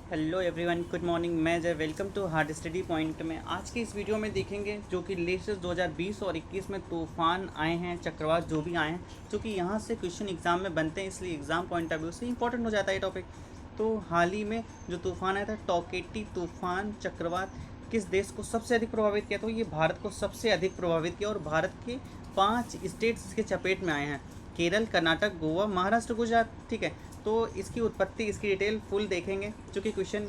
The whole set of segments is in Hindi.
Hello everyone, good morning. मैं Jay, welcome to hard study point में। आज के इस वीडियो में देखेंगे जो कि लेटेस्ट 2020 और 21 में तूफान आए हैं, चक्रवात जो भी आए हैं, जो कि यहाँ से क्वेश्चन एग्जाम में बनते हैं, इसलिए एग्जाम पॉइंट ऑफ व्यू से इंपॉर्टेंट हो जाता है ये टॉपिक। तो हाल ही में जो तूफान आया था, टोकेटी तूफान चक्रवात, किस देश को सबसे अधिक प्रभावित किया? तो ये भारत को सबसे अधिक प्रभावित किया और भारत के 5 स्टेट्स इसके चपेट में आए हैं: केरल, कर्नाटक, गोवा, महाराष्ट्र, गुजरात। ठीक है, तो इसकी उत्पत्ति, इसकी डिटेल फुल देखेंगे, क्योंकि क्वेश्चन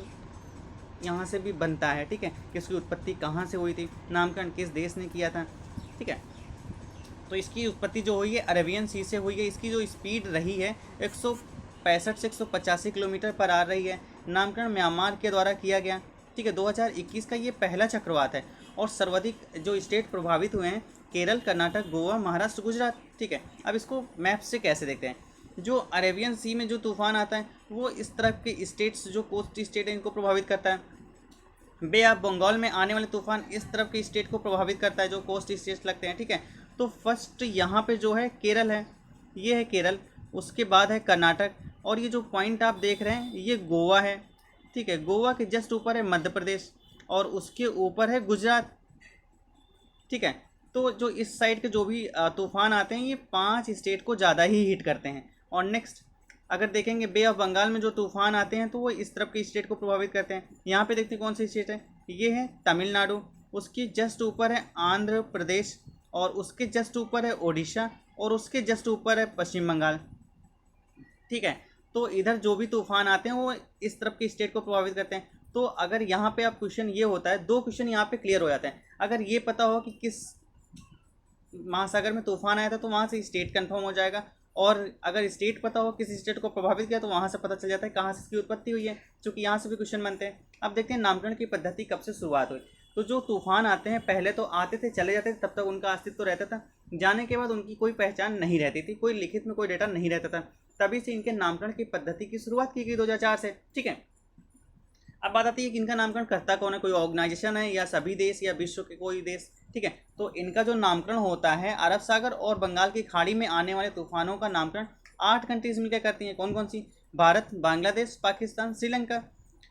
यहाँ से भी बनता है। ठीक है, कि इसकी उत्पत्ति कहाँ से हुई थी, नामकरण किस देश ने किया था। ठीक है, तो इसकी उत्पत्ति जो हुई है अरेबियन सी से हुई है। इसकी जो स्पीड रही है 165 से 185 किलोमीटर पर आ रही है। नामकरण म्यांमार के द्वारा किया गया। ठीक है, 2021 का ये पहला चक्रवात है और सर्वाधिक जो स्टेट प्रभावित हुए हैं केरल, कर्नाटक, गोवा, महाराष्ट्र, गुजरात। ठीक है, अब इसको मैप से कैसे देखते हैं? जो अरेबियन सी में जो तूफान आता है वो इस तरफ के स्टेट्स, जो कोस्ट स्टेट है, इनको प्रभावित करता है। बे ऑफ बंगाल में आने वाले तूफान इस तरफ के स्टेट को प्रभावित करता है, जो कोस्ट स्टेट्स लगते हैं। ठीक है, तो फर्स्ट यहाँ पे जो है केरल है, ये है केरल, उसके बाद है कर्नाटक, और ये जो पॉइंट आप देख रहे हैं ये गोवा है। ठीक है, गोवा के जस्ट ऊपर है मध्य प्रदेश और उसके ऊपर है गुजरात। ठीक है, तो जो इस साइड के जो भी तूफान आते हैं ये 5 स्टेट को ज़्यादा ही हिट करते हैं। और नेक्स्ट अगर देखेंगे बे ऑफ बंगाल में जो तूफान आते हैं तो वो इस तरफ के स्टेट को प्रभावित करते हैं। यहाँ पे देखते हैं कौन सी स्टेट है, ये है तमिलनाडु, उसके जस्ट ऊपर है आंध्र प्रदेश, और उसके जस्ट ऊपर है उड़ीसा, और उसके जस्ट ऊपर है पश्चिम बंगाल। ठीक है, तो इधर जो भी तूफान आते हैं वो इस तरफ के स्टेट को प्रभावित करते हैं। तो अगर यहाँ पे आप क्वेश्चन ये होता है, दो क्वेश्चन यहाँ पे क्लियर हो जाते हैं। अगर ये पता हो कि किस महासागर में तूफान आया था तो वहाँ से स्टेट कंफर्म हो जाएगा, और अगर स्टेट पता हो किस स्टेट को प्रभावित किया तो वहाँ से पता चल जाता है कहाँ से इसकी उत्पत्ति हुई है, क्योंकि यहाँ से भी क्वेश्चन बनते हैं। अब देखते हैं नामकरण की पद्धति कब से शुरुआत हुई। तो जो तूफान आते हैं पहले तो आते थे, चले जाते थे, तब तक उनका अस्तित्व तो रहता था। जाने के बाद उनकी कोई पहचान नहीं रहती थी, कोई लिखित में कोई डेटा नहीं रहता था। तभी से इनके नामकरण की पद्धति की शुरुआत की गई 2004 से। ठीक है, अब बात आती है कि इनका नामकरण करता कौन है, कोई ऑर्गेनाइजेशन है या सभी देश या विश्व के कोई देश। ठीक है, तो इनका जो नामकरण होता है अरब सागर और बंगाल की खाड़ी में आने वाले तूफानों का नामकरण 8 कंट्रीज मिलकर करती हैं। कौन कौन सी? Bharat, Bangladesh, Pakistan, Sri Lanka,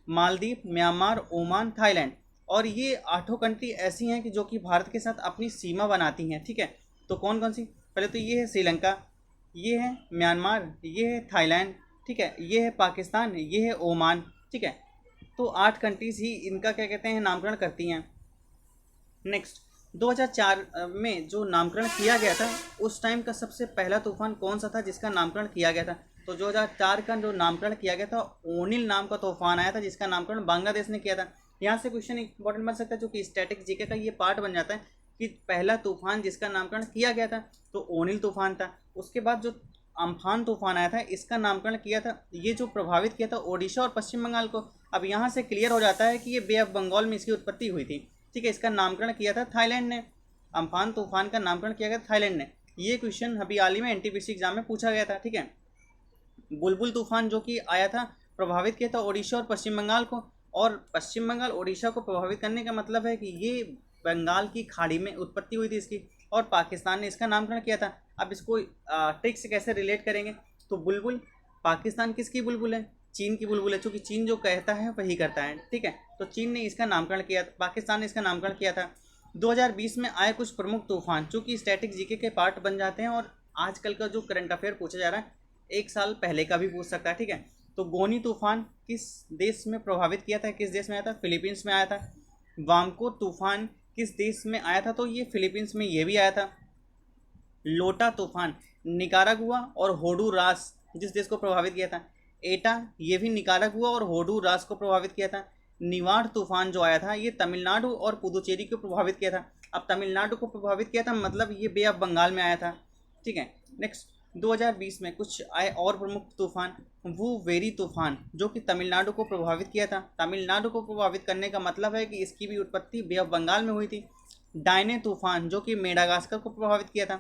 Maldives, Myanmar, Oman, Thailand. और ये 8 कंट्री ऐसी हैं कि जो कि भारत के साथ अपनी सीमा बनाती हैं। ठीक है, तो कौन कौन सी? पहले तो ये है श्रीलंका, ये है म्यांमार, ये है थाईलैंड, ठीक है, ये है पाकिस्तान, ये है ओमान। ठीक है, तो 8 कंट्रीज ही इनका क्या कहते हैं नामकरण करती हैं। नेक्स्ट 2004 में जो नामकरण किया गया था उस टाइम का सबसे पहला तूफान कौन सा था जिसका नामकरण किया गया था? तो 2004 का जो नामकरण किया गया था ओनिल नाम का तूफान आया था, जिसका नामकरण बांग्लादेश ने किया था। यहाँ से क्वेश्चन इंपॉर्टेंट बन सकता है, जो कि स्टैटिक जीके का ये पार्ट बन जाता है कि पहला तूफान जिसका नामकरण किया गया था तो ओनिल तूफान था। उसके बाद जो अम्फान तूफान आया था इसका नामकरण किया था, ये जो प्रभावित किया था ओडिशा और पश्चिम बंगाल को। अब यहाँ से क्लियर हो जाता है कि ये बे ऑफ बंगाल में इसकी उत्पत्ति हुई थी। ठीक है, इसका नामकरण किया था थाईलैंड ने। अम्फान तूफान का नामकरण किया गया थाईलैंड ने। ये क्वेश्चन अभी हाल ही में एनटीपीसी एग्जाम में पूछा गया था। ठीक है, बुलबुल तूफान जो कि आया था प्रभावित किया था ओडिशा और पश्चिम बंगाल को, और पश्चिम बंगाल ओडिशा को प्रभावित करने का मतलब है कि ये बंगाल की खाड़ी में उत्पत्ति हुई थी इसकी, और पाकिस्तान ने इसका नामकरण किया था। अब इसको ट्रिक से कैसे रिलेट करेंगे? तो बुलबुल, पाकिस्तान किसकी बुलबुल है? चीन की बुलबुल है, क्योंकि चीन जो कहता है वही करता है। ठीक है, तो चीन ने इसका नामकरण किया, पाकिस्तान ने इसका नामकरण किया था। 2020 में आए कुछ प्रमुख तूफान जो कि स्टैटिक जीके के पार्ट बन जाते हैं, और आजकल का जो करंट अफेयर पूछा जा रहा है 1 साल पहले का भी पूछ सकता है। ठीक है, तो गोनी तूफान किस देश में प्रभावित किया था, किस देश में आया था? फिलीपींस में आया था। वामको तूफान किस देश में आया था? तो ये फिलीपींस में ये भी आया था। लोटा तूफान निकारागुआ और होंडुरास जिस देश को प्रभावित किया था। एटा ये भी निकारागुआ और होंडुरास को प्रभावित किया था। निवार तूफान जो आया था ये तमिलनाडु और पुदुचेरी को प्रभावित किया था। अब तमिलनाडु को प्रभावित किया था मतलब ये बे ऑफ बंगाल में आया था। ठीक है, नेक्स्ट 2020 में कुछ आए और प्रमुख तूफान। वो वेरी तूफान जो कि तमिलनाडु को प्रभावित किया था। तमिलनाडु को प्रभावित करने का मतलब है कि इसकी भी उत्पत्ति बे ऑफ बंगाल में हुई थी। डायने तूफान जो कि मेडागास्कर को प्रभावित किया था।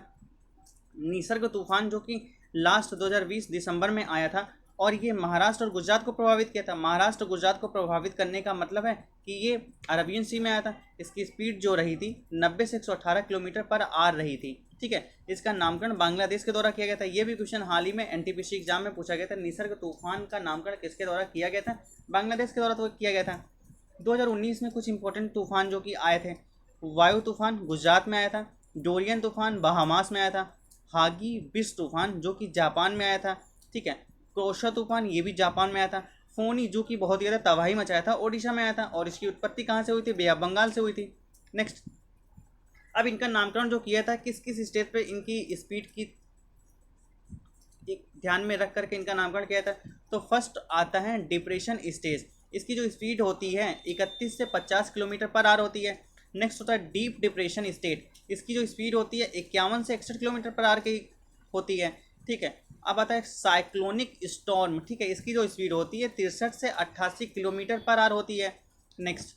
निसर्ग तूफान जो कि लास्ट 2020 दिसंबर में आया था और ये महाराष्ट्र और गुजरात को प्रभावित किया था। महाराष्ट्र गुजरात को प्रभावित करने का मतलब है कि ये अरबियन सी में आया था। इसकी स्पीड जो रही थी 90 से 118 किलोमीटर पर आर रही थी, ठीक है। इसका नामकरण बांग्लादेश के द्वारा किया गया था। ये भी क्वेश्चन हाल ही में एनटीपीसी एग्जाम में पूछा गया था। निसर्ग तूफान का नामकरण किसके द्वारा किया गया था? बांग्लादेश के द्वारा तो किया गया था। 2019 में कुछ इंपॉर्टेंट तूफान जो कि आए थे, वायु तूफान गुजरात में आया था, डोरियन तूफान बहामास में आया था, हागी बिस तूफान जो कि जापान में आया था, ठीक है। क्रोशा तूफान ये भी जापान में आया था। फोनी जो कि बहुत ही ज़्यादा तबाही मचाया था, ओडिशा में आया था। और इसकी उत्पत्ति कहाँ से हुई थी? बे ऑफ बंगाल से हुई थी। नेक्स्ट, अब इनका नामकरण जो किया था किस किस स्टेज पे इनकी स्पीड की एक ध्यान में रख करके इनका नामकरण किया था? तो फर्स्ट आता है डिप्रेशन स्टेज। इसकी जो स्पीड होती है 31 से 50 किलोमीटर पर आवर होती है। नेक्स्ट होता है डीप डिप्रेशन स्टेट। इसकी जो स्पीड होती है 51 से 61 किलोमीटर पर आवर की होती है, ठीक है। अब आता है साइक्लोनिक स्टॉर्म, ठीक है। इसकी जो स्पीड होती है 63 से 88 किलोमीटर पर आवर होती है। नेक्स्ट,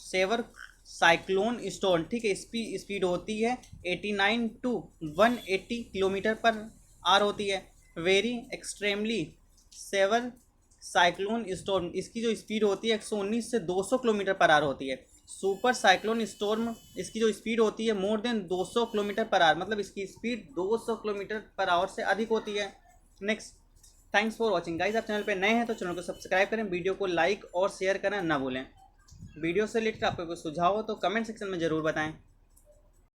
सेवर साइक्लोन स्टॉर्म, ठीक है। इसकी स्पीड होती है 89 टू 180 किलोमीटर पर आवर होती है। Very extremely severe cyclone storm, इसकी जो स्पीड होती है 119 से 200 किलोमीटर पर आवर होती है। सुपर साइक्लोन स्टॉर्म, इसकी जो स्पीड होती है more than 200 kilometre per hour, मतलब इसकी स्पीड 200 किलोमीटर पर आवर से अधिक होती है। Next, thanks for watching guys. आप चैनल पे नए हैं तो चैनल को सब्सक्राइब करें, वीडियो को लाइक और शेयर करना ना भूलें। वीडियो से रिलेटेड आपको कोई सुझाव हो तो कमेंट सेक्शन में ज़रूर बताएं।